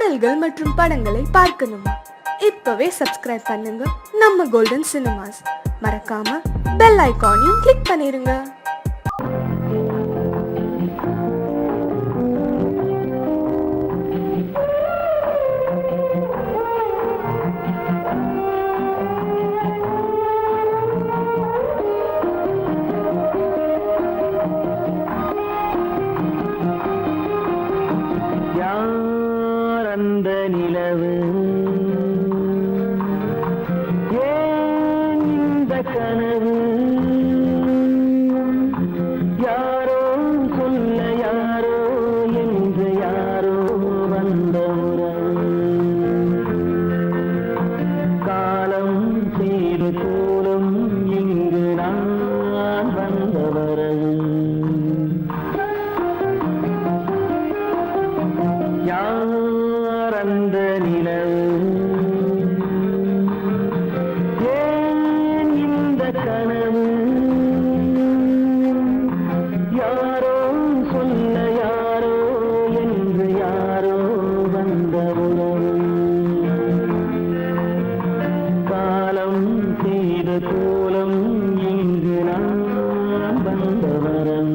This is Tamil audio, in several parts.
பாடல்கள் மற்றும் படங்களை பார்க்கணுமா? இப்பவே சப்ஸ்கிரைப் பண்ணுங்க நம்ம கோல்டன் சினிமாஸ். மறக்காம பெல் ஐகானையும் கிளிக் பண்ணிருங்க. அந்த நிலவு ஏன் இந்த கனவு யாரோ சொல்ல யாரோ என்று யாரோ வந்த காலம் செய்து கூறும் இங்கு நான் வந்தவரது அந்த நிலவு ஏன் இந்த கனவு யாரோ சொல்ல யாரோ என்று யாரோ வந்த உறவு காலம் செய்த கோலம் இங்கு நான் வந்தவரம்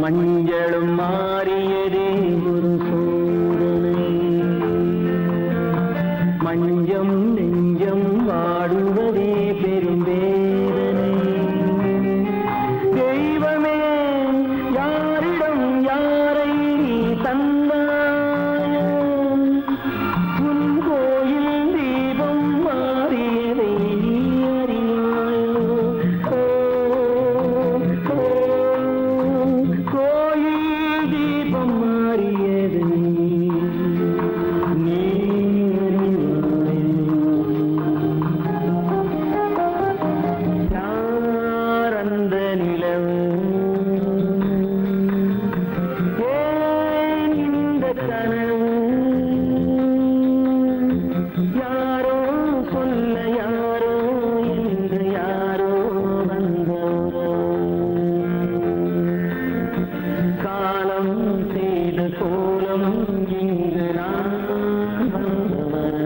மஞ்சளும் மாறியதே ஒரு சோதனை மஞ்சம் நெஞ்சம் வாடுவதே பெரும் வேதனை தெய்வமே யாரிடம் யாரை நீ தந்தாயோ உன் கோயில் தீபம் மாறியதை நீ அறியாயோ யாரோ சொல்ல யாரோ என்று யாரோ வந்த காலம் செய்த கோலம் இங்கு நான் வந்தவர்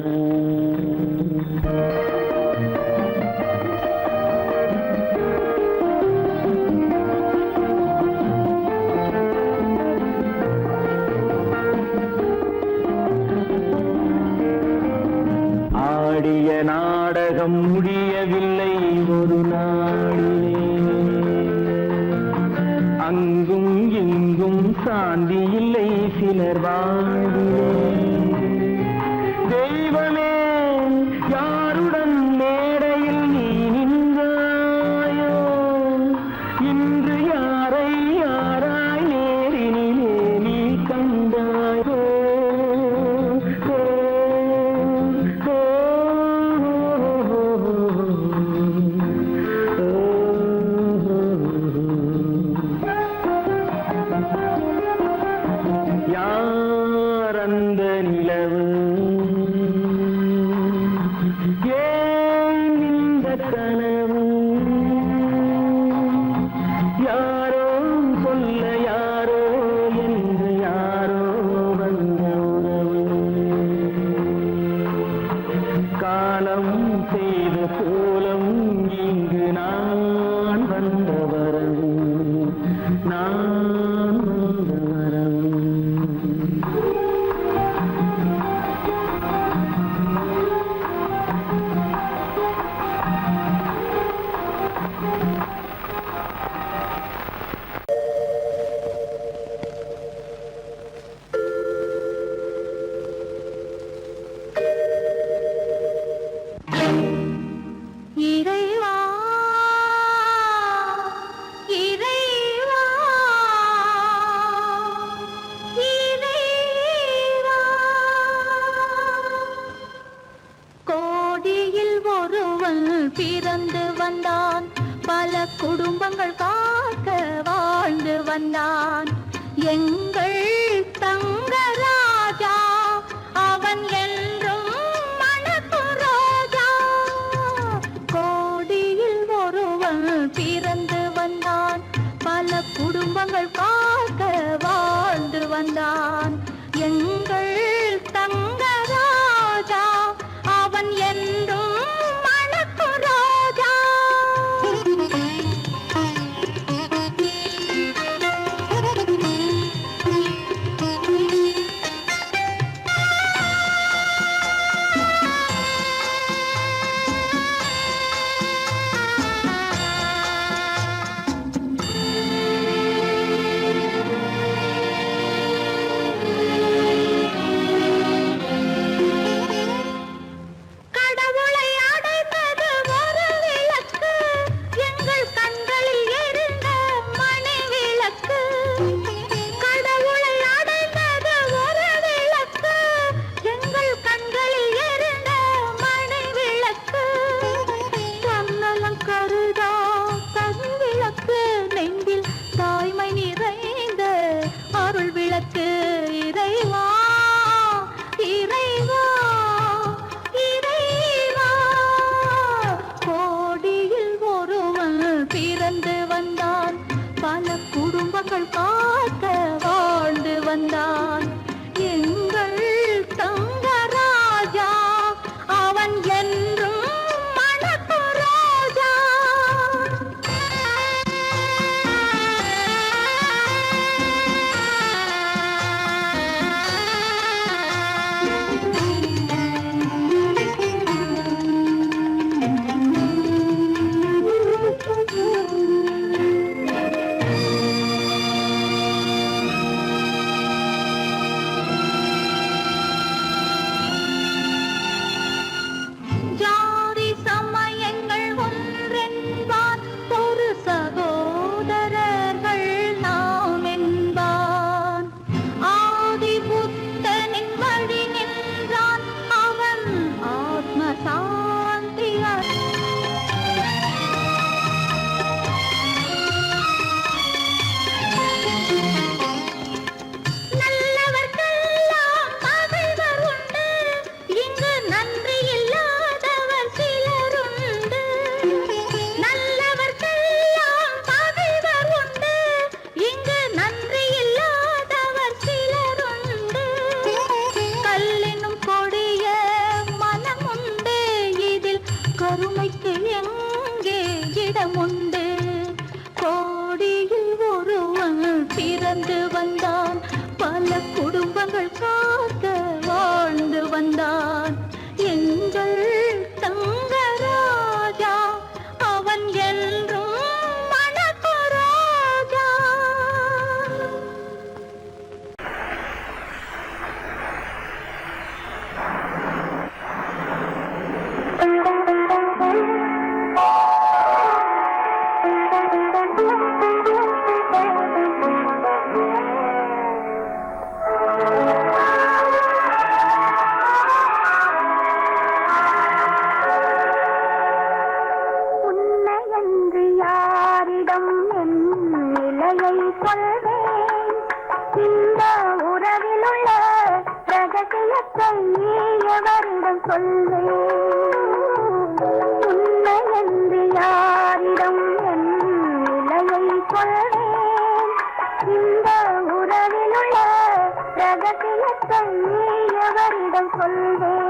ஆடிய நாடகம் முடியவில்லை ஒரு நாளிலே அங்கும் இங்கும் சாந்தி இல்லை சிலர் வாழ்விலே தெய்வமே யாருடன் மேடையில் நீ நின்றாயோ இன்று யாரை யாராய் நேரினிலே நீ கண்டாயோ அந்த நிலவு ஏன் இந்த கனவு யாரோ சொல்ல யாரோ என்று யாரோ வந்த உறவு காலம் செய்த கோலம் இங்கு நான் வந்தவரவு நான் வந்தவரவு கோடி கோடியில் ஒருவன் பிறந்து வந்தான், பல குடும்பங்கள் காக்க வாழ்ந்து வந்தான். எங்கள் தங்கராஜா அவன் என்றும் மணக்கு ரோஜா. கோடியில் ஒருவன் பிறந்து வந்தான், பல குடும்பங்கள் காக்க வாழ்ந்து வந்தான். எங்கள் தங்கராஜா அவன் என்றும் மணக்கு ரோஜா. கடவுளை அடைந்தது ஒரு விளக்கு, எங்கள் கண்களில் எரிந்த மணி விளக்கு. கடவுளை அடைந்தது ஒரு விளக்கு, எங்கள் கண்களில் எரிந்த மணி விளக்கு. தன்னலம் கருதா தன் விளக்கு, நெஞ்சில் தாய்மை நிறைந்த அருள் விளக்கு. இறைவா இறைவா இறைவா. கோடியில் ஒருவன் பிறந்து வந்தான், பல குடும்பங்கள் காக்க வாழ்ந்து வந்தான். எங்கள் தங்கராஜா அவன் என்றும் மணக்கு ரோஜா. ஜாதி சமயங்கள் ஒன்றென்பான், ஒரு சகோதரர்கள் நாம் என்பான். ஆதி புத்தனின் வழி நின்றான், அவன் ஆத்ம சாந்தி நல்லவர்க்கெல்லாம் பகைவர் உண்டு, இங்கு நன்றி இல்லாதவர் சிலருண்டு. நல்லவர்க்கெல்லாம் பகைவர் உண்டு, இங்கு நன்றி இல்லாதவர் சிலருண்டு. கல்லினும் கொடிய மனமுண்டு, இதில் கருணைக்கு எங்கே இடமுண்டு. கோடியில் ஒருவன் பிறந்து வந்தான், பல குடும்பங்கள் காக்க வாழ்ந்து வந்தான். எங்கள் தங்கராஜா அவன் என்றும் மணக்கு ரோஜா. உன்னையன்று யாரிடம் என் நிலையை சொல்வேன், இந்த உறவிலுள்ள ரகசியத்தை எவரிடம் சொல்வேன். உன்னையன்று யாரிடம் என் நிலையை சொல்வேன், இந்த உறவிலுள்ள ரகசியத்தை எவரிடம் சொல்வேன்.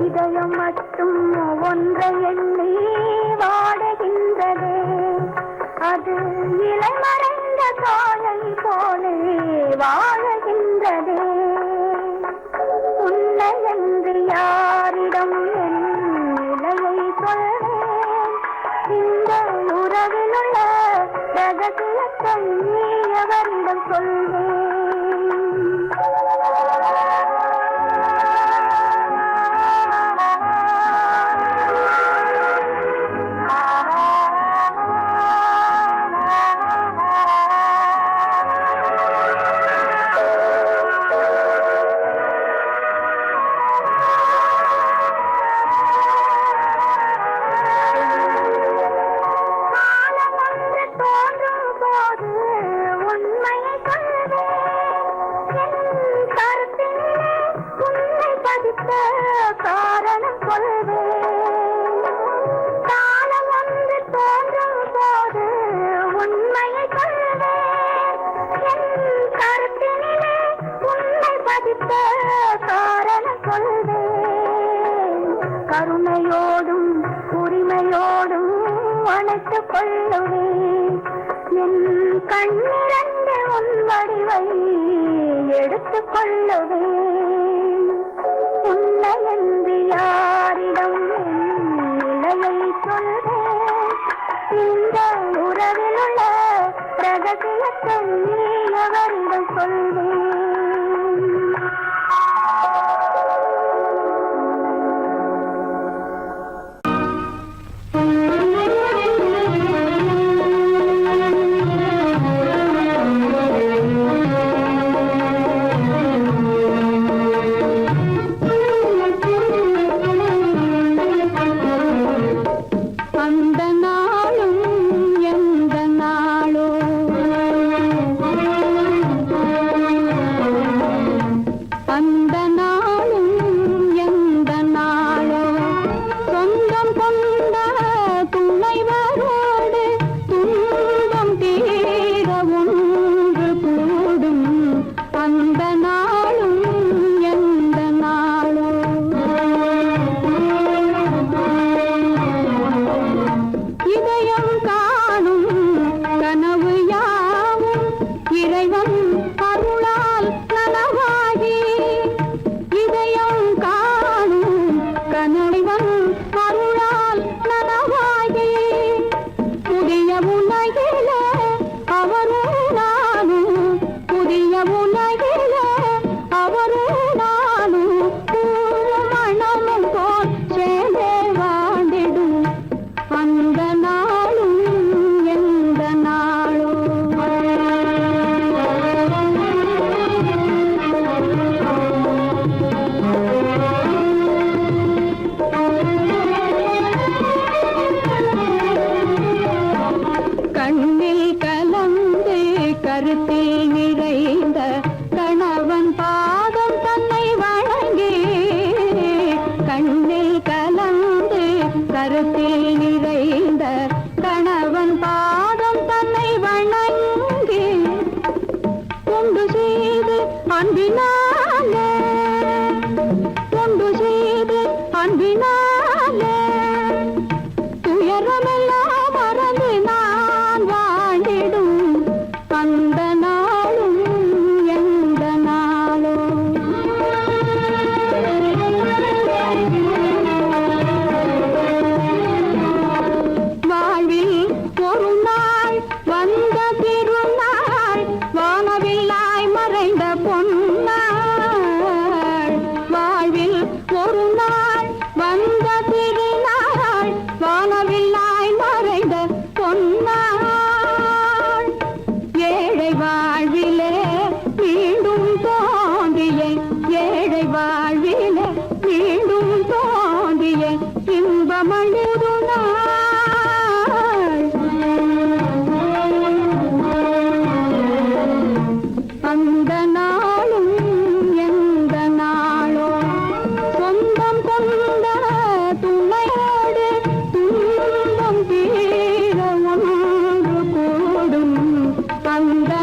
இதயம் மட்டும் ஒன்றை எண்ணி வாடுகின்றதே, அது இலை மறைந்த காயை போலே வாழுகின்றதே. உன்னை என்று யாரிடம் என் நிலையை சொல்வேன், இந்த உறவில் உள்ள ரகசியத்தை எவரிடம் சொல்வேன். காரணம் கொள்வேன், காலம் ஒன்று தோன்றும் போது உண்மையை சொல்வேன். என் கருத்தினிலே உண்மை பதித்த காரணம் கொள்வேன். கருணையோடும் உரிமையோடும் அணைத்துக் கொள்ளுவேன். என் கண்ணிரண்டு உன் வடிவை எடுத்துக் கொள்ளுவேன். உன்னை என்று யாரிடம் நிலையை சொல்வேன், இந்த உறவில் உள்ள ரகசியத்தை எவரிடம் சொல்வேன். அந்த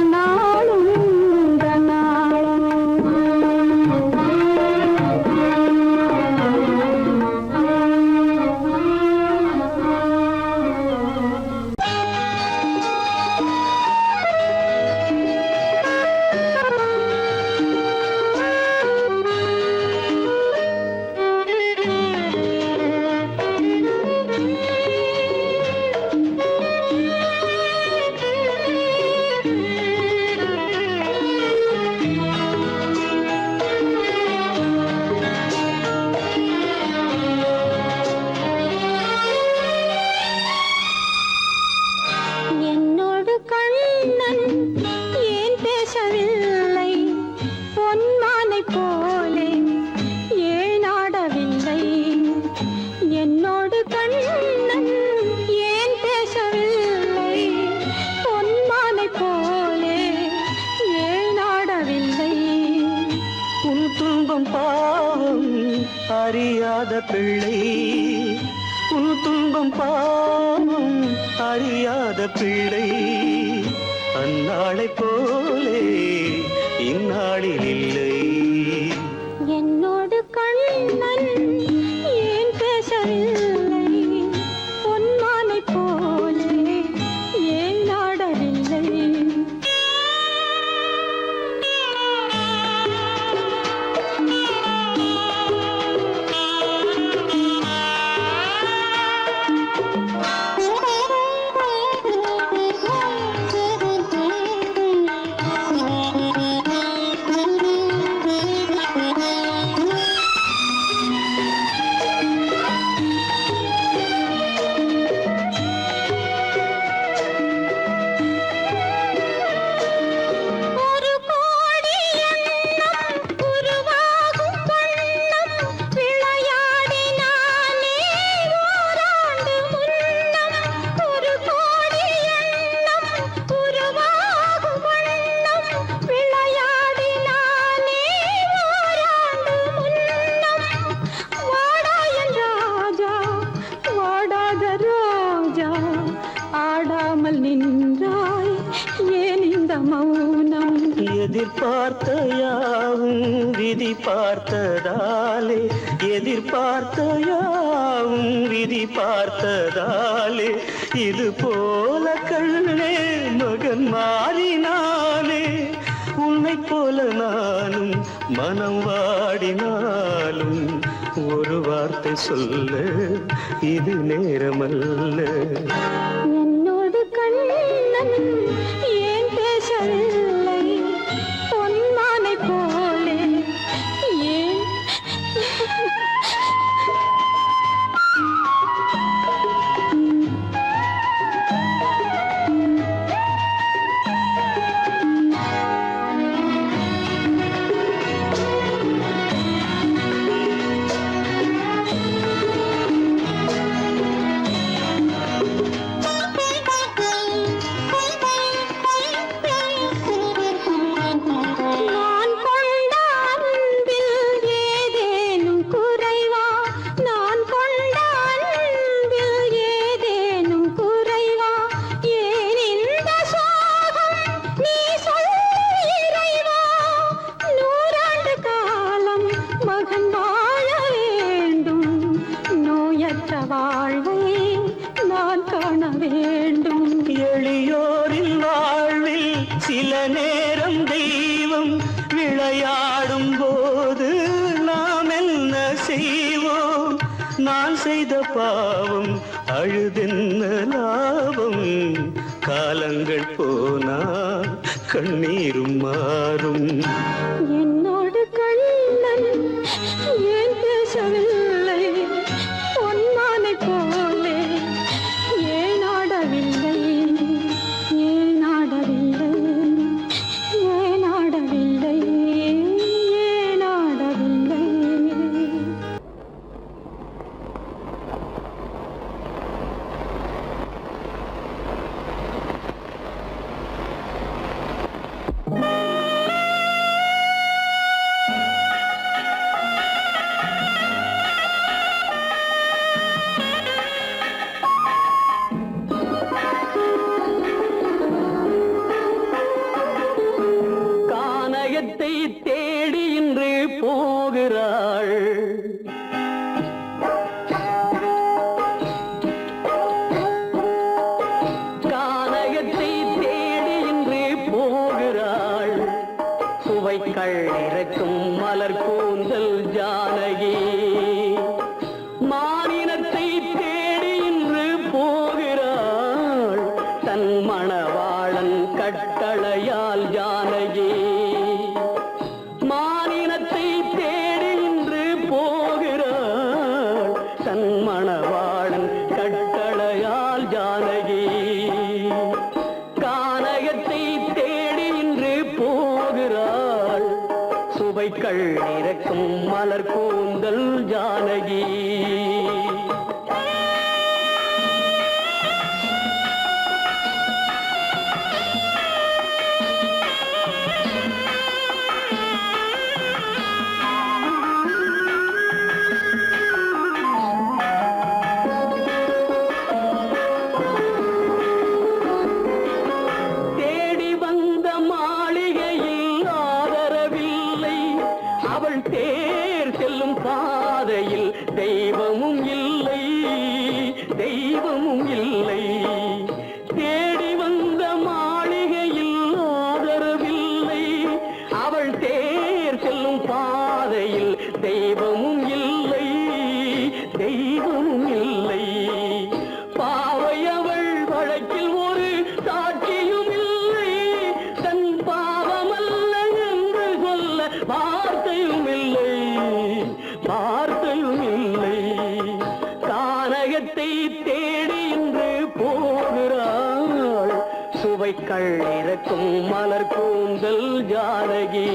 நாளும் இந்த நாளும் துன்பம் பாவம் அறியாத பிள்ளை, உன் துன்பம் பாவம் அறியாத பிள்ளை. அந்நாளைப் போலே இந்நாளில் இல்லை. என்னோடு கண்ணன் ஏன் பேசவில்லை, பொன்மானை போலே ஏன் நாடவில்லை. நின்றாய் ஏன் இந்த மௌனம்? எதிர்பார்த்த யாவும் விதி பார்த்ததாலே, எதிர்பார்த்த யாவும் விதி பார்த்ததாலே, இது போல கண்ணே மகன் மாறினானே. உன்னை போல நானும் மனம் வாடினாலும் ஒரு வார்த்தை சொல்ல இது நேரமல்ல. என்னோடு கண்ணன் ஏன் பேசவில்லை, பொன்மானை போலே ஏன்? வாழ்வை நான் காண வேண்டும். எளியோரின் வாழ்வில் சில நேரம் தெய்வம் விளையாடும் போது நாம் என்ன செய்வோம்? நான் செய்த பாவம் அழுதென்ன லாபம்? காலங்கள் போனால் கண்ணீரும் மாறும். என்னோடு கண்ணன் ஏன் பேசவில்லை, பொன்மானை போலே ஏன் ஆடவில்லை, ஏன் ஆடவில்லை, ஏன் ஆடவில்லை, ஏன் ஆடவில்லை? கானகத்தை தேடி இன்று போகிறாள், கானகத்தை தேடி இன்று போகிறாள். சுவைக்கள் இறக்கும் மலர் கூந்தல் ஜானகி. மானினத்தை தேடி இன்று போகிறாள், தன் மணவாளன் கட்டளையால் ஜானகி. மானினத்தை தேடி இன்று போகிறாள், தன் மணவாளன் கட்டளையால் ஜானகி. கானகத்தை தேடி இன்று போகிறாள், சுவைக்கள் இறக்கும் மலர் கூந்தல் ஜானகி. தேர் செல்லும் பாதையில் தெய்வமும் இல்லை, தெய்வமும் இல்லை. தேடி வந்த மாளிகையில் ஆதரவில்லை. அவள் தேர் செல்லும் பாதையில் தெய்வமும் இல்லை, தெய்வமும் இல்லை. பாவை அவள் வழக்கில் ஒரு சாட்சியும் இல்லை. தன் பாவமல்ல என்று சொல்ல வார்த்தையும் இல்லை, வார்த்தையும் இல்லை. கானகத்தை தேடி இன்று போகிறாள் சுவைக்கள் இறக்கும் மலர் கூந்தல் ஜானகி.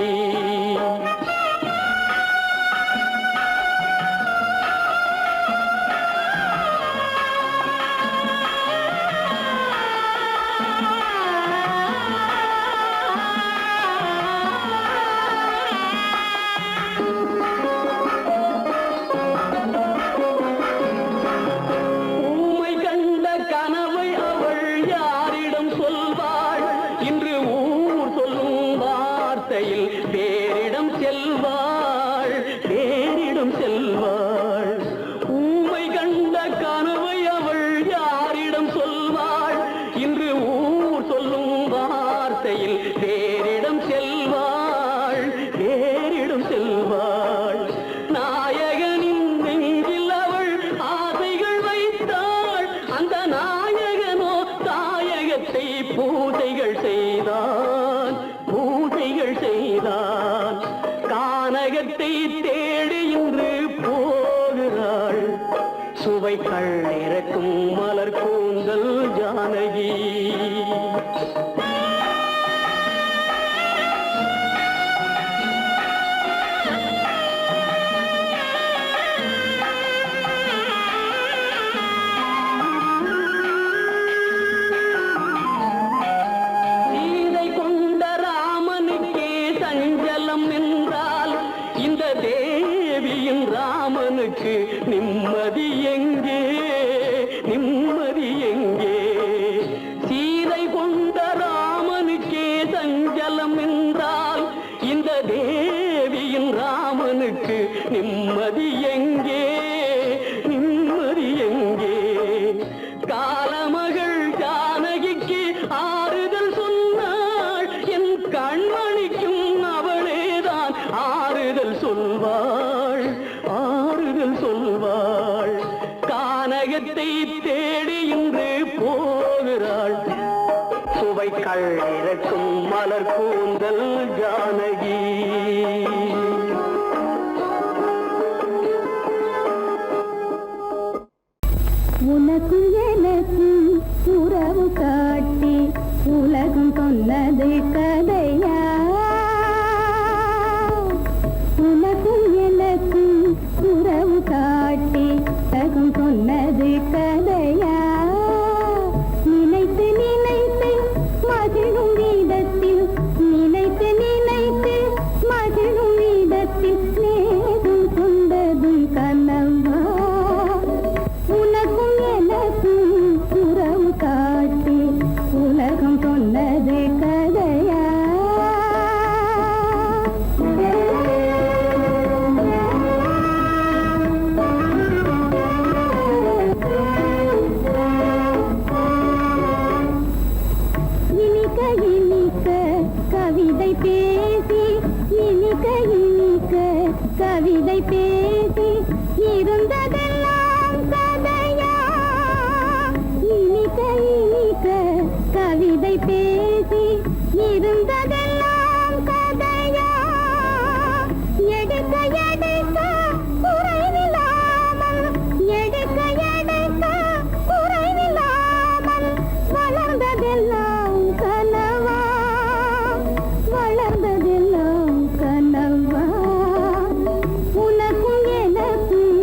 வேறிடம் செல்வாள், வேறிடம் செல்வாள். ஊமை கண்ட கனவை அவள் யாரிடம் சொல்வாள்? இன்று ஊர் சொல்லும் வார்த்தையில் வேறிடம் செல்வாள், வேறிடம் செல்வாள். நாயகனின் நெஞ்சில் அவள் ஆசைகள் வைத்தாள். அந்த நாயகனோ தாயகத்தை பூசைகள் செய்தான், பூசைகள் செய்தான். கானகத்தை தேடி இன்று போகிறாள் சுவைக்கள் இறக்கும் மலர் கூந்தல் ஜானகி. இந்த தேவியின் ராமனுக்கு நிம்மதி எங்கே, நிம்மதி எங்கே? சீதை கொண்ட ராமனுக்கே சஞ்சலம் என்றால் இந்த தேவியின் ராமனுக்கு நிம்மதி எங்கே, நிம்மதி எங்கே? காலமகள் ஜானகிக்கு ஆறுதல் சொன்னாள், என் கண்மணிக்கும் அவளேதான் ஆறுதல் சொல்வாள், ஆறுதல் சொல்வாள். கானகத்தை தேடி இன்று போகிறாள் சுவைக்கள் இறக்கும் மலர் கூந்தல் ஜானகி. உனக்கும் எனக்கும் உறவு காட்டி உலகம் சொன்னது கதையா? உனக்கும் எனக்கும் உறவு காட்டி உலகம் சொன்னது கதையா? நினைத்து நினைத்து மகிழும் வீதத்தில், நினைத்து நினைத்து மகிழும் வீதத்தில் நேரும் கொண்டதும் கனவா? உனக்கும் எனக்கும் உறவு காட்டி உலகம் சொன்னது கதையா? இனிக்க இனிக்க கவிதை பேசி, இனிக்க இனிக்க கவிதை பேசி இருந்ததெல்லாம் கதையா? இனிக்க இனிக்க கவிதை பேசி இருந்ததெல்லாம் கதையா? எடுக்க எடுக்க குறைவில்லாமல், எடுக்க எடுக்க குறைவில்லாமல் வளர்ந்ததெல்லாம் கனவா, வளர்ந்ததெல்லாம் கனவா? உனக்கும் எனக்கும்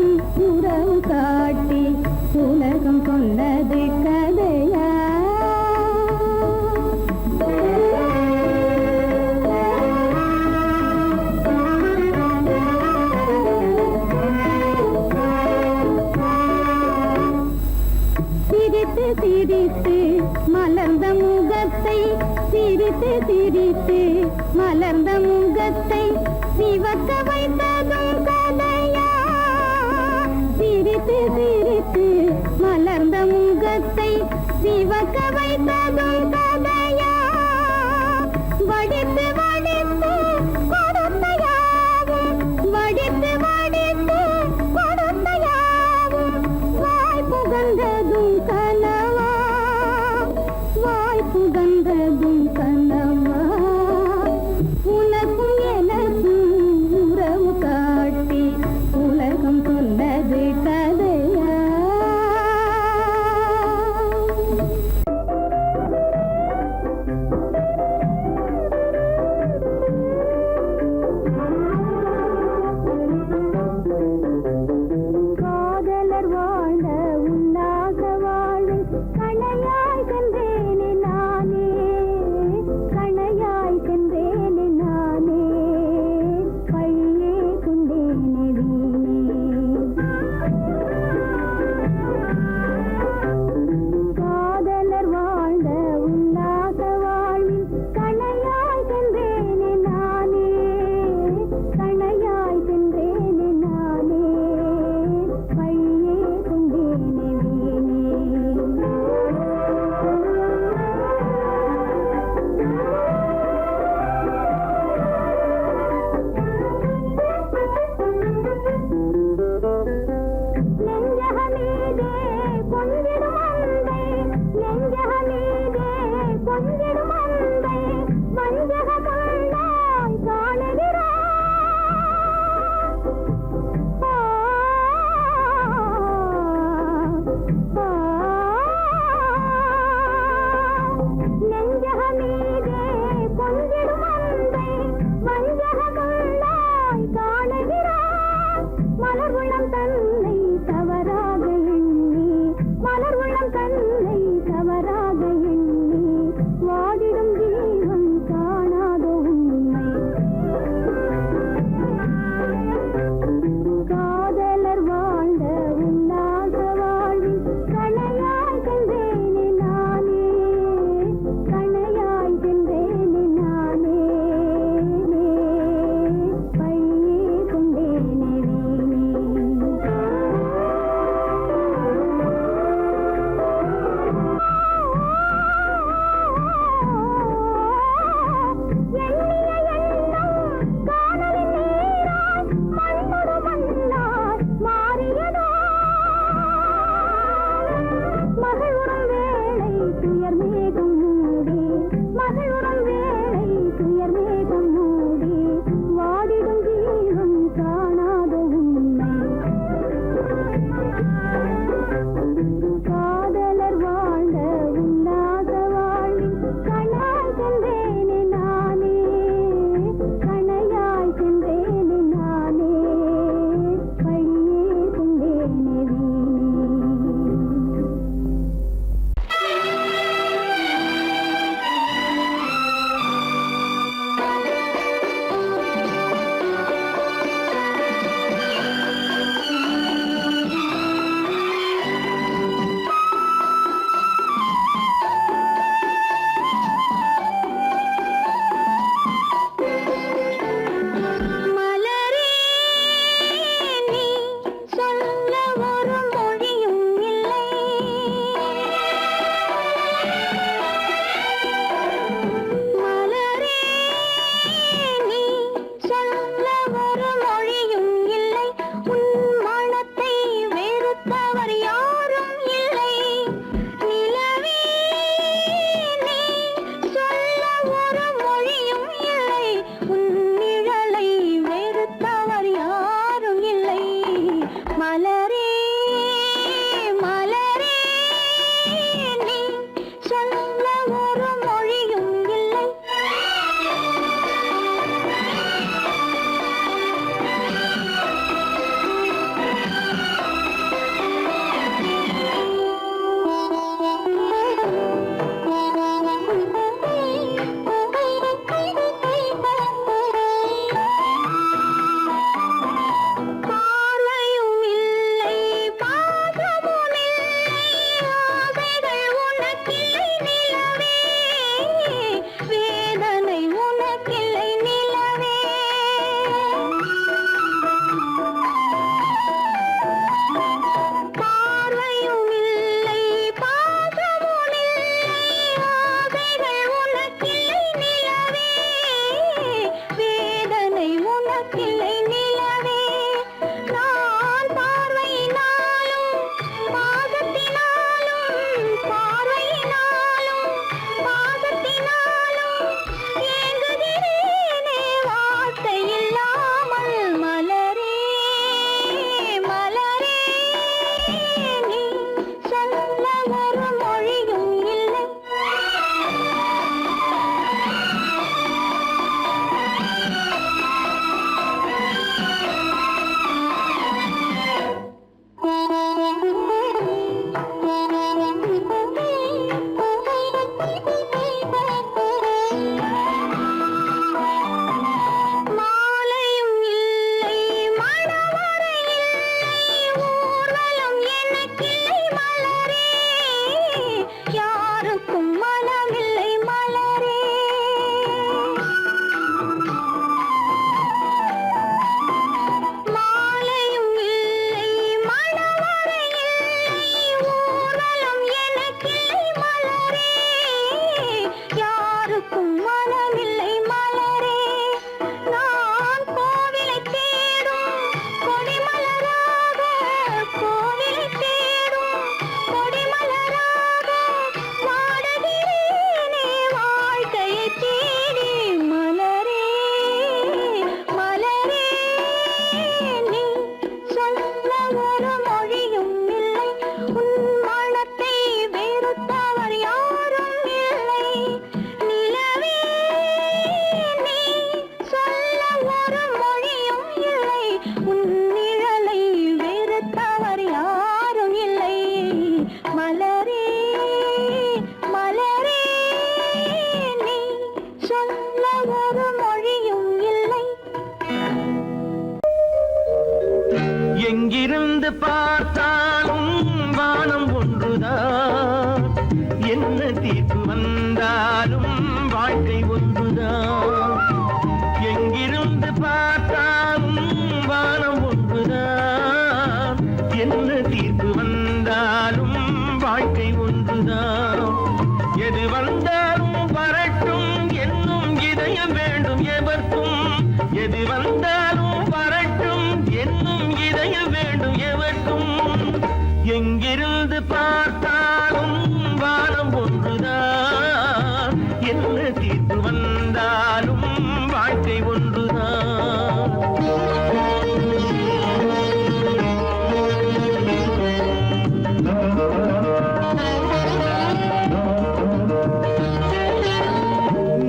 எனக்கில்லை நிலவே நான் பார்வையினாலும் பாசத்தினாலும் பார்வையினாலும் பாசத்தினாலும் ஏங்குகிறேனே வார்த்தை இல்லாமல் மலரே மலரே நீ சொல்ல ஒரு மொழியும் இல்லை மாலையும் இல்லை மணவரை இல்லை ஊர்வலம் எனக்கில்லை மலரே யாருக்கும் மனமில்லை மலரே மாலையும் இல்லை மணவரை இல்லை ஊர்வலம் எனக்கில்லை மலரே யாருக்கும் மனமில்லை மலரே நான் கோவிலை தேடும் கொடிமலராக கோவிலை தேடும் கொடிமலராக வாடுகிறேனே வாழ்க்கையை தேடி மலரே மலரே நீ சொல்ல ஒரு மொழியும் இல்லை உன் மனத்தை வெறுத்தவர் யாரும் இல்லை நிலவே நீ சொல்ல ஒரு மொழியும் இல்லை உன் நிழலை வெறுத்தவர் யாரும் இல்லை மலரே மலரே நீ சொல்ல ஒரு மொழியும் இல்லை எங்கிருந்து பார்த்தாலும் வானம் ஒன்றுதான், என்ன தீர்ப்பு வந்தாலும் வாழ்க்கை ஒன்றுதான். எங்கிருந்து பார்த்தாலும் வானம் ஒன்றுதான், என்ன தீர்ப்பு வந்தாலும் வாழ்க்கை ஒன்றுதான். எது வந்தாலும் வரட்டும் என்னும் இதயம் வேண்டும் எவர்க்கும், எது வந்தாலும் வரட்டும் என்னும் இதயம் வேண்டும் எவர்க்கும். எங்கிருந்து பார்த்தாலும் வானம் ஒன்றுதான், என்ன தீர்ப்பு வந்தாலும் வாழ்க்கை ஒன்றுதான்.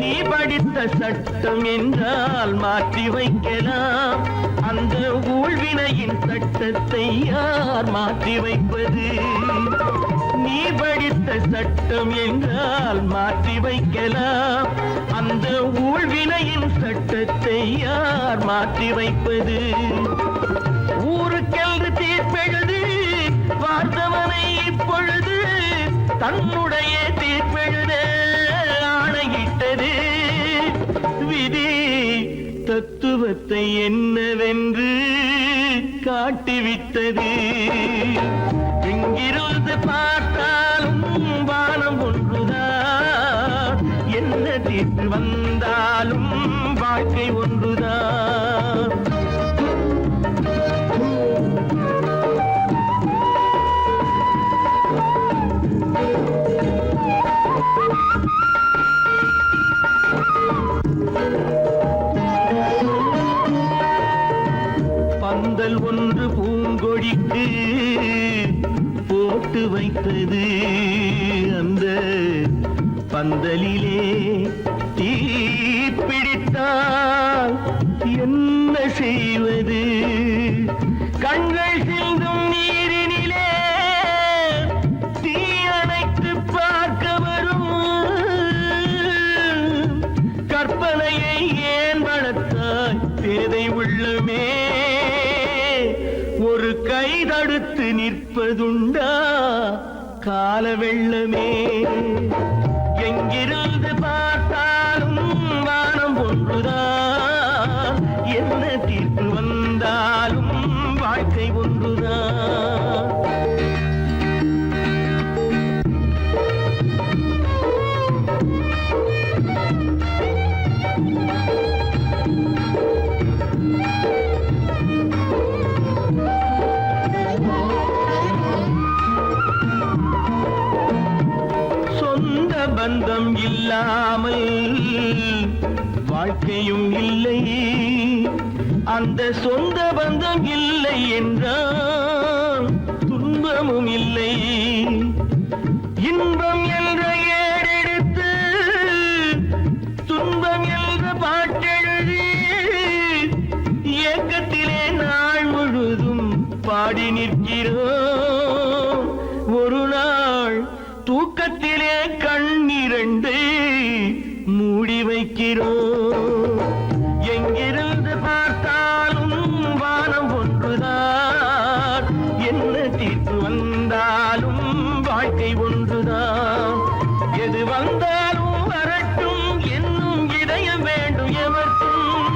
நீ படித்த சட்டம் என்றால் மாற்றி வைக்கலாம், அந்த ஊழ்வினையின் சட்டத்தை யார் மாற்றி வைப்பது? நீ படித்த சட்டம் என்றால் மாற்றி வைக்கலாம், அந்த ஊழ்வினையின் சட்டத்தை யார் மாற்றி வைப்பது? ஊருக்கென்று தீர்ப்பெழுது பார்த்தவனை இப்பொழுது தன்னுடைய தீர்ப்பெழுத ஆணையிட்டது விதி. தத்துவத்தை என்னவென்று காட்டிவிட்டது. எங்கிருந்து பார்த்தாலும் வானம் ஒன்றுதான், என்ன தீர்ப்பு வந்தாலும் வாழ்க்கை ஒன்றுதான். பந்தல் ஒன்று பூங்கொடிக்கு போட்டு வைத்தது, அந்த பந்தலிலே தீ பிடித்தால் என்ன செய்வது? கண்கள் சிந்தும் நீரினிலே தீ அணைத்து பார்க்க வரும் கற்பனையை ஏன் வளர்த்தாய் பேதை உள்ளமே? ஒரு கை தடுத்து நிற்பதுண்டா கால வெள்ளமே? எங்கிருந்து பார்த்தாலும் வானம் ஒன்றுதான், என்ன தீர்ப்பு வந்தாலும் வாழ்க்கை ஒன்றுதான். வாழ்க்கையும் இல்லை, அந்த சொந்த பந்தம் இல்லை என்றால் துன்பமும் இல்லை. இன்பம் என்ற ஏடெடுத்து துன்பம் என்ற பாட்டெழுதி ஏக்கத்திலே நாள் முழுதும் பாடி நிற்கிறோம். ஒரு நாள் தூக்கத்திலே கண்ணிரண்டு மூடி வைக்கிறோம். எங்கிருந்து பார்த்தாலும் வானம் ஒன்றுதான், என்ன தீர்ப்பு வந்தாலும் வாழ்க்கை ஒன்றுதான். எது வந்தாலும் வரட்டும் என்னும் இதயம் வேண்டும் எவர்க்கும்.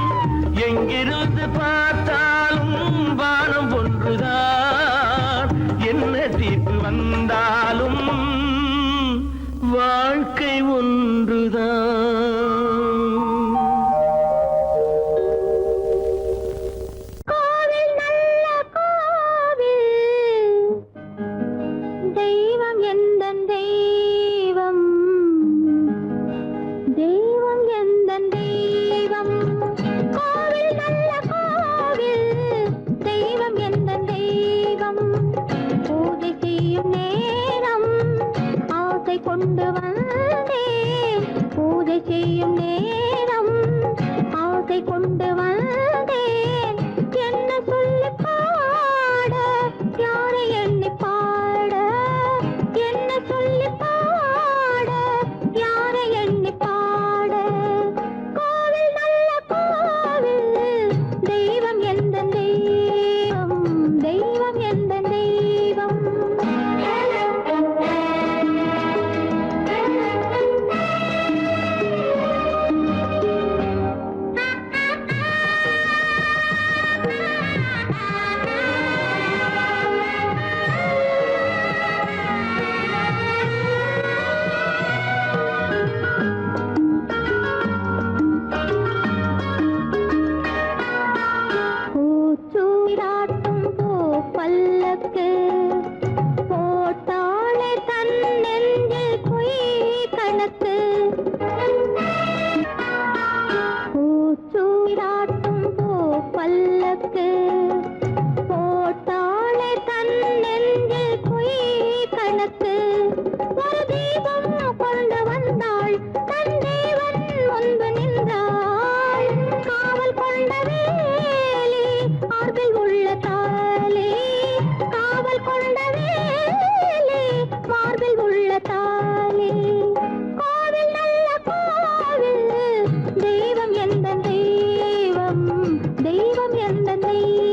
எங்கிருந்து பார்த்தாலும் வானம் ஒன்றுதான், என்ன தீர்ப்பு வந்தாலும் வாழ்க்கை ஒன்றுதான். கோவில் நல்ல கோவில், தெய்வம் எந்தன் தெய்வம், தெய்வம் எந்தன் தெய்வம். கோவில் நல்ல கோவில், தெய்வம் எந்தன் தெய்வம். பூஜை செய்யும் நேரம் ஆசை கொண்டு வந்தேன், பூஜை செய்யும் நேரம் ஆசை கொண்டு வந்தேன். என்ன சொல்லி பாட, யாரை எண்ணி பாட, என்ன சொல்லி பாட, யாரை எண்ணி பாட. கோவில் நல்ல கோவில், தெய்வம் எந்த தெய்வம், தெய்வம் எந்த தெய்வம். பூச்சூடாட்டும் பூ பல்லக்கு போட்டாளே தன் நெஞ்சில் பொய் கணக்கு. பூச்சூடாட்டும் பூ பல்லக்கு போட்டாளே தன் நெஞ்சில் பொய் கணக்கு. ஒரு தீபம் கொண்டு வந்தாள், தன் தேவன் முன்பு நின்றாள். காவல் கொண்ட வேலி மார்பில் உள்ள தாலி, காவல் கொண்ட வேலி மார்பில் உள்ள தாலி. கோவில் நல்ல கோவில், தெய்வம் எந்த தெய்வம், தெய்வம் எந்த தெய்வம்.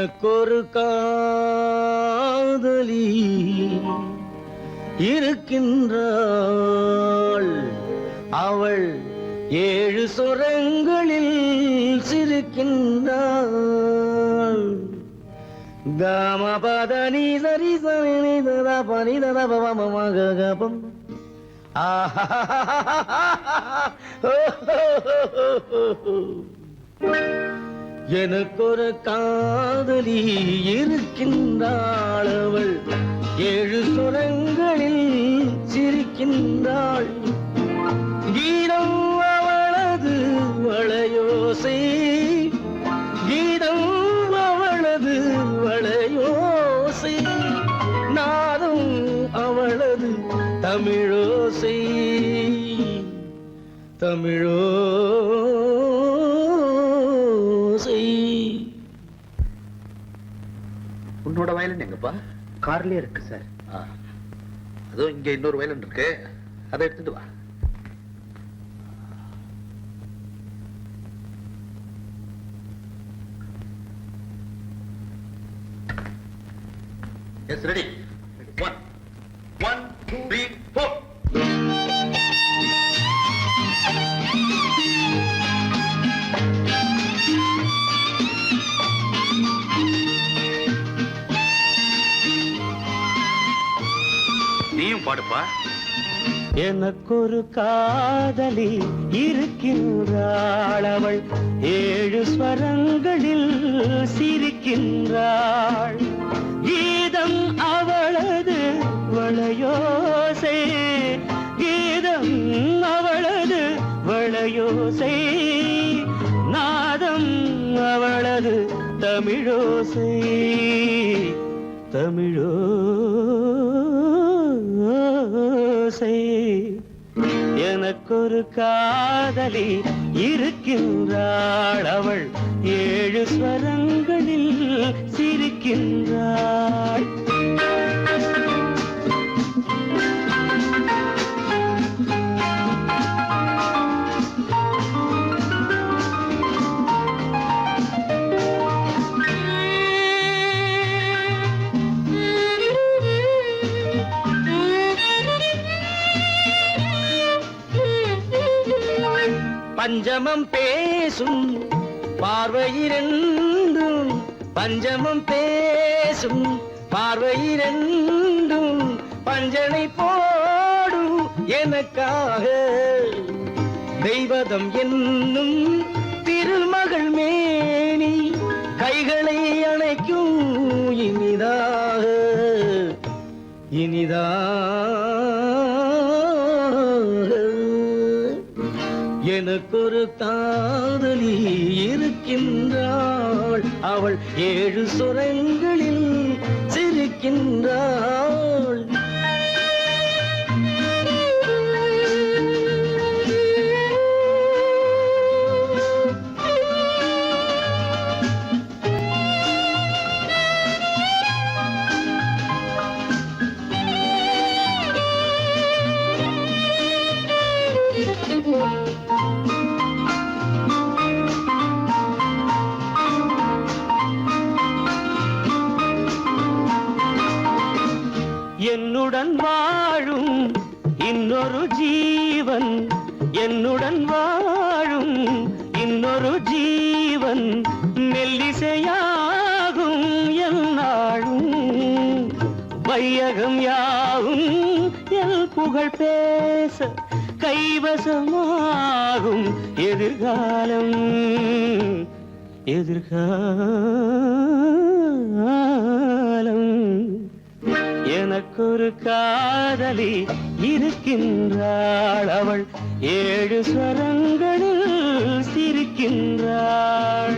எனக்கொரு காதலி இருக்கின்றாள், அவள் 7 சுரங்களில் சிரிக்கின்றாள். காமபதனி சரி சரி ததா பனி ததா பவமகபம். எனக்கொரு காதலி இருக்கின்றாள், அவள் 7 சுரங்களில் சிரிக்கின்றாள். கீதம் அவளது வளையோசை, கீதம் அவளது வளையோசை, நாதம் அவளது தமிழோசை, தமிழோசை. உன்னோட வயலின் எங்கப்பா? கார்லயே இருக்கு சார். அதுவும் இங்க இன்னொரு வயலின் இருக்கு, அதை எடுத்துட்டு வா. Yes, ready. 1 1 2 3 4. நீயும் பாடுப்பா. எனக்கொரு காதலி இருக்கின்றாள், அவள் 7 ஸ்வரங்களில் சிரிக்கின்றாள். கீதம் அவளது வளையோசை, கீதம் அவளது வளையோசை, நாதம் அவளது தமிழோசை, தமிழோசை. எனக்கொரு காதலி இருக்கின்றாள், அவள் 7 ஸ்வரங்களில் சிரிக்கின்றாள். பஞ்சமம் பேசும் பார்வையிரண்டும், பஞ்சமம் பேசும் பார்வையிரண்டும், பஞ்சனை போடும் எனக்காக. தெய்வதம் என்னும் திருமகள் மேனி, கைகளை அணைக்கும் இனிதாக, இனிதாக. எனக்கொரு காதலி இருக்கின்றாள், அவள் 7 சுரங்களில் சிரிக்கின்றாள். என்னுடன் வாழும் இன்னொரு ஜீவன், என்னுடன் வாழும் இன்னொரு ஜீவன், மெல்லிசையாகும் என்னாலும், வையகம் யாவும் என் புகழ் பேச, கைவசமாகும் எதிர்காலம், எதிர்காலம். எனக்கொரு காதலி இருக்கின்றாள், அவள் 7 ஸ்வரங்களில் சிரிக்கின்றாள்.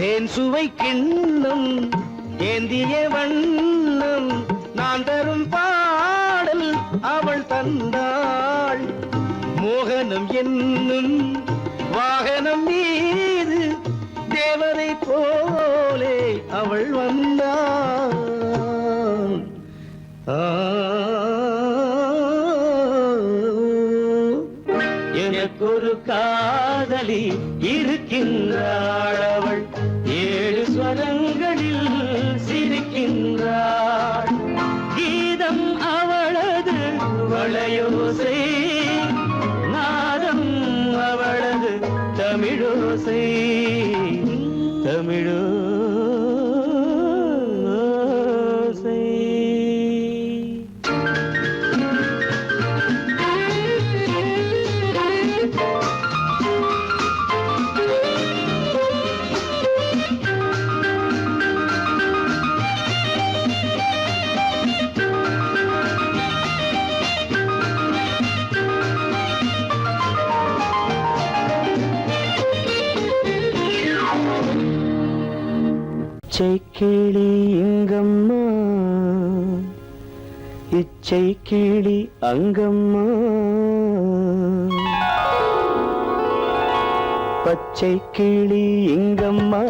தேன் சுவை கிண்ணம் ஏந்திய வண்ணம், நான் தரும் பாடல் அவள் தந்தாள். மோகனம் என்னும் வாகனம் மீது தேவதை போலே அவள் வந்தாள். காதலி இருக்கின்றாள், அவள் 7 ஸ்வரங்களில் சிரிக்கின்றாள். கீதம் அவளது வளையோசை, நாதம் அவளது தமிழோசை, தமிழோசை. இச்சை கிளி இங்கம்மா, இச்சை கிளி அங்கம்மா, பச்சை கிளி இங்கம்மா,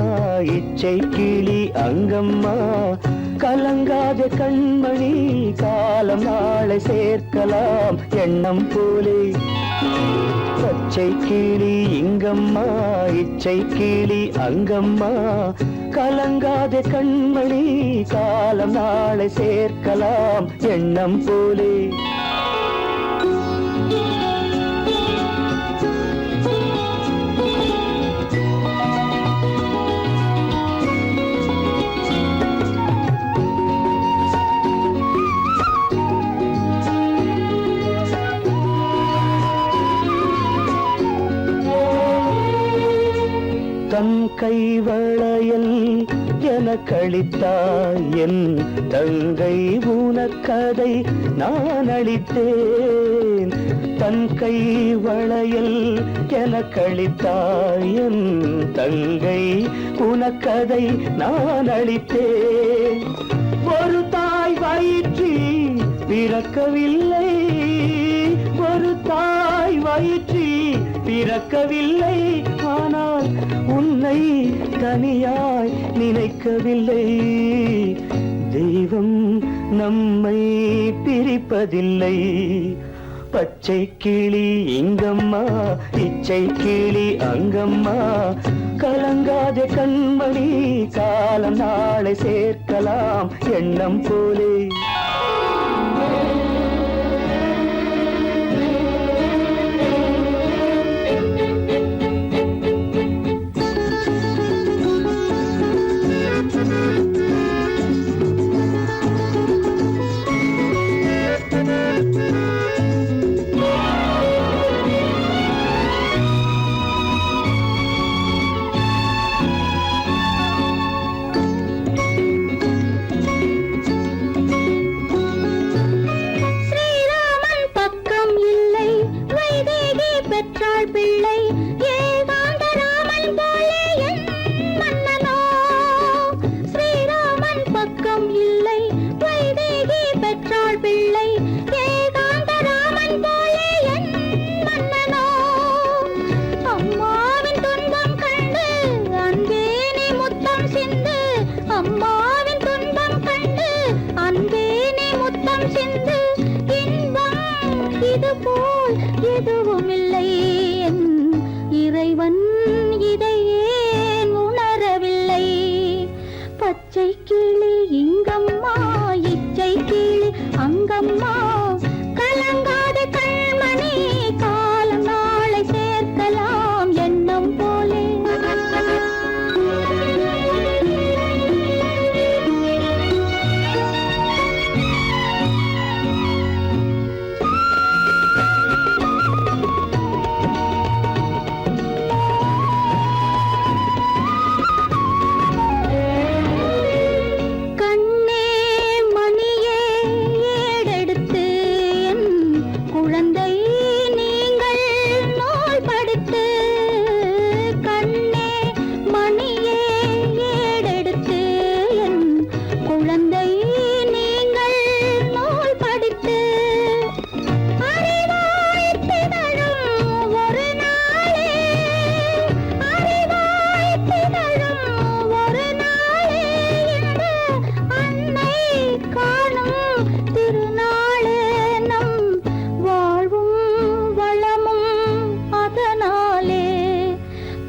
இச்சை கிளி அங்கம்மா, கலங்காத கண்மணி காலம் நாளை சேர்க்கலாம் எண்ணம் போலே. பச்சை கிளி இங்கம்மா, இச்சை கிளி அங்கம்மா, கலங்காத கண்மணி காலம் நாளை சேர்க்கலாம் எண்ணம் போலே. தன் கைவளையல் எனக்களித்தாய் என் தங்கை, உனக்கதை நான் அளித்தேன். தன் கைவளையல் எனக்களித்தாய் என் தங்கை, உனக்கதை நான் அளித்தேன். ஒரு தாய் வயிற்றில் பிறக்கவில்லை, ஒரு தாய் வயிற்றில் பிறக்கவில்லை, ஆனால் உன்னை தனியாய் நினைக்கவில்லை. தெய்வம் நம்மை பிரிப்பதில்லை. பச்சை கிளி இங்கம்மா, இச்சை கிளி அங்கம்மா, கலங்காத கண்மணி காலம் நாளை சேர்க்கலாம் எண்ணம் போலே.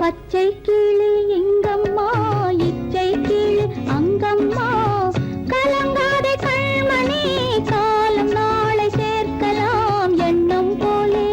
பச்சை கிளி எங்கம்மா இச்சை கிளி அங்கம்மா கலங்காதே கண்மணி காலம் நாளை சேர்க்கலாம் எண்ணம் போலே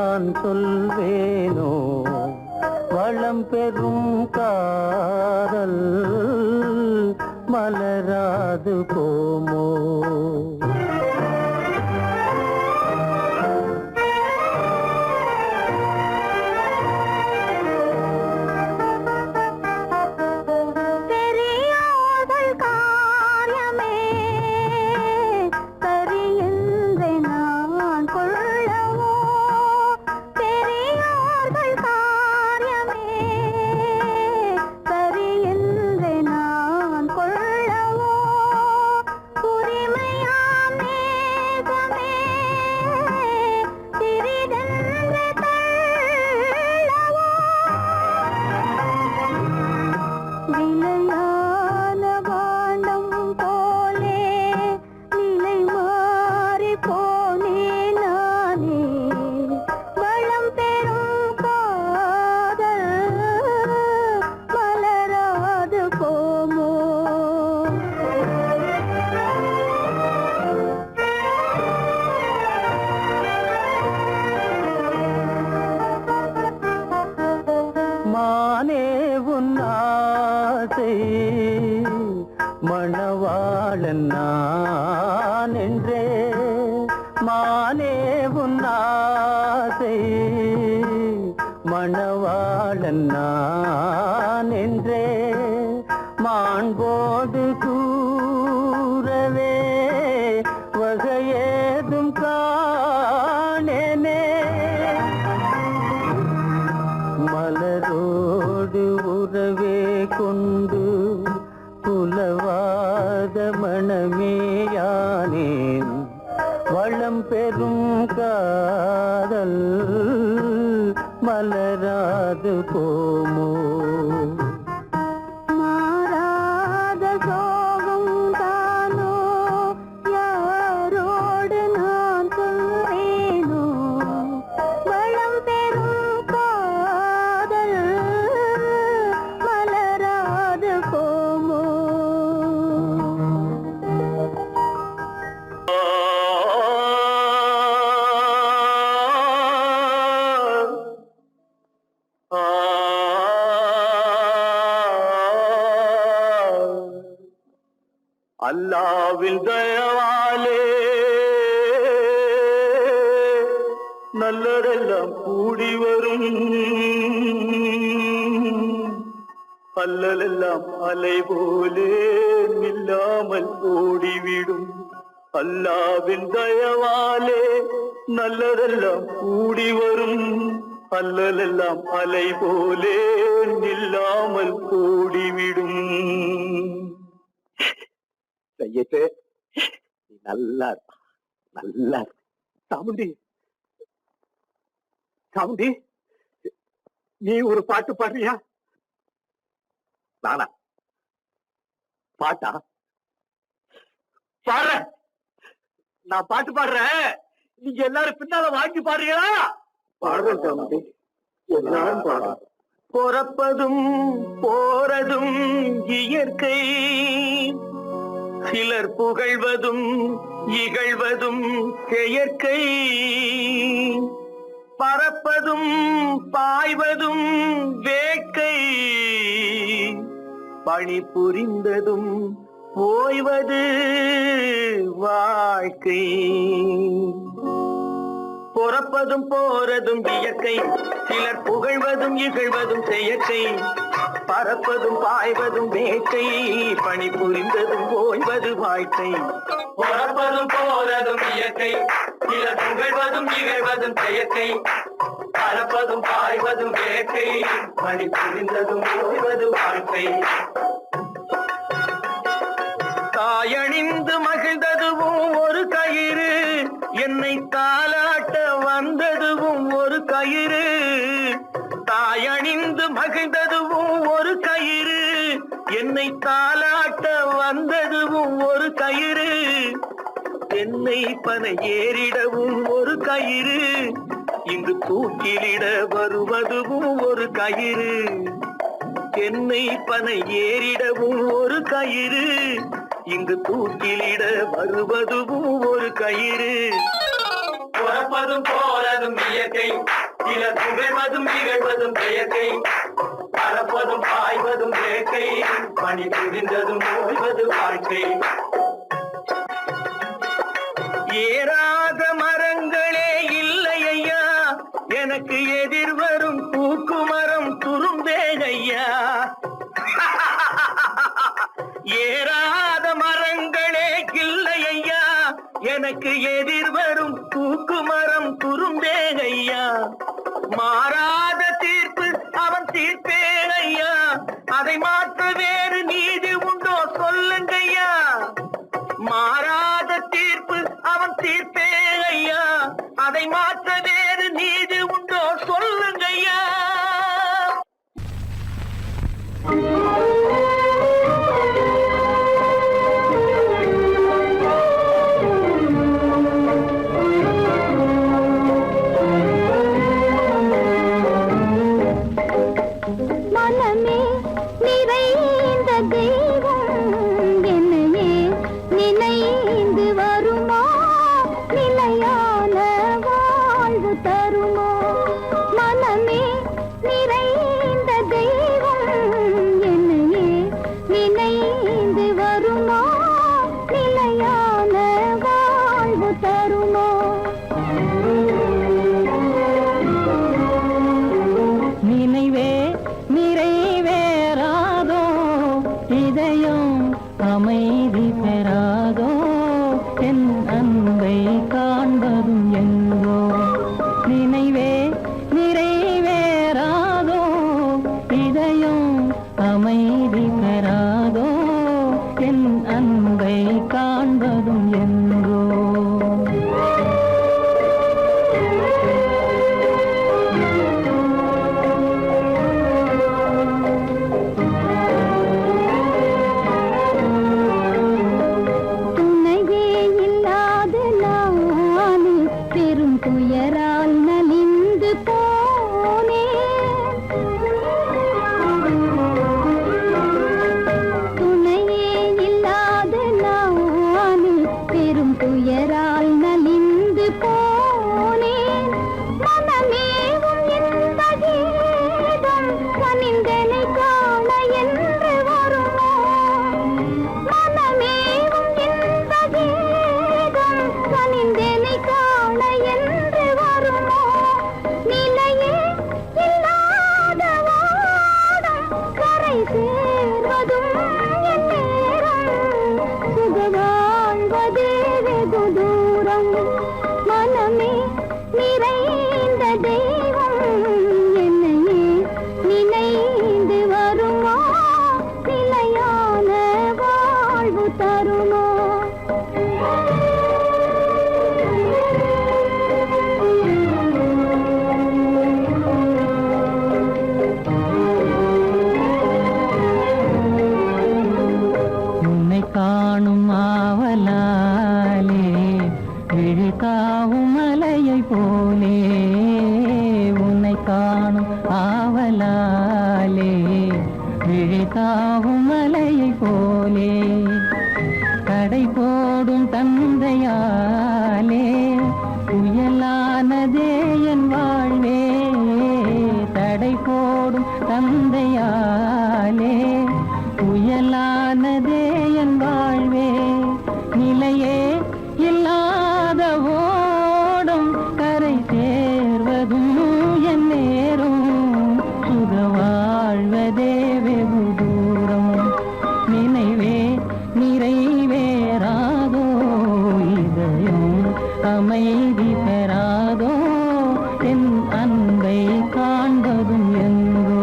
நான் சொல்வேனோ வளம் பெறும் காதல் மலராது போமோ. மானே உன் ஆசை மணவாளன் நான் என்றே, மானே உன் ஆசை மணவாளன் நான் என்றே மாண்போடு கூறவே வகையேதும் காணேனே. மலரோடு உறவே கொண்டு புலவாத மணமேயானேன் வளம் பெறும் காதல் மலராது போமோ. மாறாத சோகம் தானோ யாரோடு நான் சொல்வேனோ வளம் பெறும் காதல் மலராது போமோ. அல்லாவின் தயவாலே நல்லதெல்லாம் கூடி வரும், அல்லலெல்லாம் அலை போலே நில்லாமல் ஓடிவிடும். அல்லாவின் தயவாலே நல்லதெல்லாம் கூடி வரும், அல்லலெல்லாம் அலை போலே நில்லாமல் ஓடிவிடும். செய்யட்டு நீ நல்லா நல்லா சாமுண்டி, சாமுண்டி நீ ஒரு பாட்டு பாடுறியா? நானா பாட்டா பாடுற? நான் பாட்டு பாடுறேன், நீங்க எல்லாரும் பின்னால வாங்கி பாடுறீங்களா? பாடுறேன் சாமுண்டி, எல்லாரும் பாடுற. பொறப்பதும் போறதும் இயற்கை, சிலர் புகழ்வதும் இகழ்வதும் செயற்கை. பறப்பதும் பாய்வதும் வேட்கை, பணி புரிந்ததும் ஓய்வது வாழ்க்கை. பொறப்பதும் போறதும் இயற்கை, சிலர் புகழ்வதும் இகழ்வதும் செயற்கை. பறப்பதும் பாய்வதும் வேட்கை, பணி புரிந்ததும் ஓய்வது வாழ்க்கை. பொறப்பதும் போறதும் இயற்கை, சிலர் புகழ்வதும் இகழ்வதும் செயற்கை. பறப்பதும் பாய்வதும் வேட்கை, பணி புரிந்ததும் ஓய்வது வாழ்க்கை. தாயணிந்து மகிழ்ந்ததுவும் ஒரு கயிறு, என்னை தாலாட்ட வந்ததுவும் ஒரு கயிறு. தாயணிந்து மகிழ்ந்ததுவும் ஒரு கயிறு, என்னை தாலாட்ட வந்ததுவும் ஒரு கயிறு. என்னை பனை ஏறிடவும் ஒரு கயிறு, இங்கு தூக்கிலிட வருவதுவும் ஒரு கயிறு. என்னை பனை ஏறிடவும் ஒரு கயிறு, இங்கு தூக்கிலிட வருவதுவும் ஒரு கயிறு. பிறப்பதும் போறதும் இயற்கை, சில புகழ்வதும் நிகழ்வதும் செயற்கை, பறப்பதும் பாய்வதும் வேட்கை, பணி புரிந்ததும் ஓய்வது வாழ்க்கை. ஏறாத மரங்களே இல்லை ஐயா, எனக்கு எதிர் வரும் பூக்குமரம் துரும்பேகையா. ஏறாத மரங்களே இல்லை ஐயா, எனக்கு எதிர் வரும் பூக்குமரம் துரும்பேகையா. மாறாத தீர்ப்பு அவன் தீர்ப்பேகையா, அதை மாற்ற வேறு நீதி உண்டோ சொல்லுங்கய்யா. மாறாத தீர்ப்பு அவன் தீர்ப்பேகையா, அதை மாற்ற வேறு நீதி உண்டோ சொல்லுங்கய்யா. மனமே நிறைந்த தெய்வம் என்னையே நினைந்து வருமா, நிலையான வாழ்வு தருமா. மனமே நிறைந்த தெய்வம் என்னையே நினைந்து வருமா, நிலையான வாழ்வு தருமா. நினைவே நிறைவேறாதோ, இதயம் அமைதி பெறாதோ, என் அன்பை காண்பதும் எங்கோ. நினைவே நிறைவேறாதோ, இதயம் அமைதி பெறாதோ, என் அன்பை காண்பதும் எங்கோ. துணையே இல்லாத நானே பெரும் துயரால் நலிந்து போனேன். துணையே இல்லாத நானே பெரும் துயரால் நலிந்து போனேன். மனமேவும் இந்த கீதம் கனிந்தனை காண என்று வருமோ. மனமேவும் இந்த கீதம் கனிந்தனை காண என்று வருமோ. நிலையே இல்லாத வாடம் கரை சேர்வதும் என் நேரம், சுக வாழ்வதே வெகு தூரம். மனமே நிறைந்த தெய்வம் என்னையே நினைந்து வருமா, நிலையான வாழ்வு தருமா. உன்னை காணும் ஆவலாலே விழித்தாவும் மலையை போலே. உன்னை காணும் ஆவலாலே விழித்தாவும் மலையை போலே. கடை போடும் தந்தையாலே புயலானதே என் வாழ்வே. தடை போடும் தந்தையாலே புயலானதே என் வாழ்வே. நிலையே இல்லாத ஓடும் கரை சேர்வதும் என் நேரும், சுக வாழ்வதே வெகு தூரம். நினைவே நிறைவேறாதோ, இதயம் அமைதி பெறாதோ, என் அன்பை காண்பதும் எங்கோ.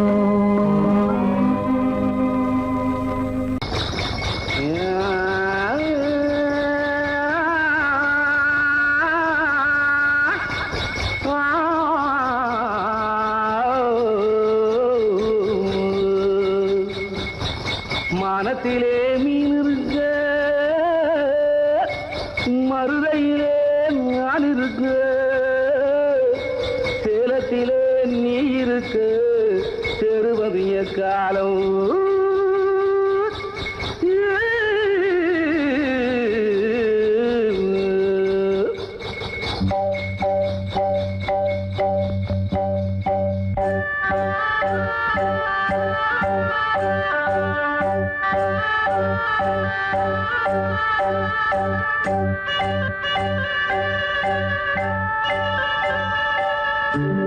மானத்திலே மீன் இருக்க, மருதையிலே நான் இருக்க, சேலத்திலே நீ இருக்க, தெருவதிய காலம்.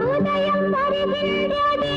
உதயம் வருகின்றதே